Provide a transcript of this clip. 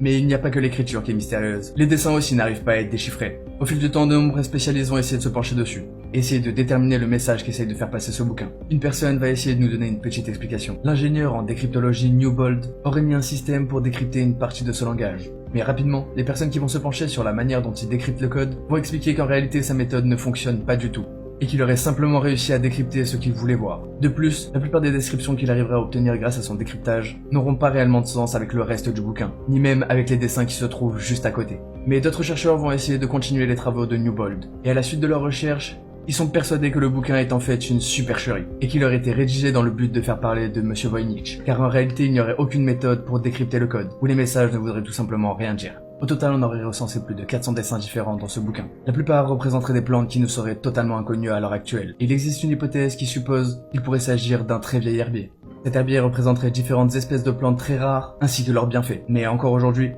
Mais il n'y a pas que l'écriture qui est mystérieuse. Les dessins aussi n'arrivent pas à être déchiffrés. Au fil du temps, de nombreux spécialistes vont essayer de se pencher dessus. Essayer de déterminer le message qu'essaye de faire passer ce bouquin. Une personne va essayer de nous donner une petite explication. L'ingénieur en décryptologie Newbold aurait mis un système pour décrypter une partie de ce langage. Mais rapidement, les personnes qui vont se pencher sur la manière dont il décrypte le code vont expliquer qu'en réalité sa méthode ne fonctionne pas du tout, et qu'il aurait simplement réussi à décrypter ce qu'il voulait voir. De plus, la plupart des descriptions qu'il arriverait à obtenir grâce à son décryptage n'auront pas réellement de sens avec le reste du bouquin, ni même avec les dessins qui se trouvent juste à côté. Mais d'autres chercheurs vont essayer de continuer les travaux de Newbold, et à la suite de leurs recherches, ils sont persuadés que le bouquin est en fait une supercherie, et qu'il aurait été rédigé dans le but de faire parler de Monsieur Voynich, car en réalité il n'y aurait aucune méthode pour décrypter le code, ou les messages ne voudraient tout simplement rien dire. Au total, on aurait recensé plus de 400 dessins différents dans ce bouquin. La plupart représenteraient des plantes qui nous seraient totalement inconnues à l'heure actuelle. Il existe une hypothèse qui suppose qu'il pourrait s'agir d'un très vieil herbier. Cet herbier représenterait différentes espèces de plantes très rares, ainsi que leurs bienfaits. Mais encore aujourd'hui,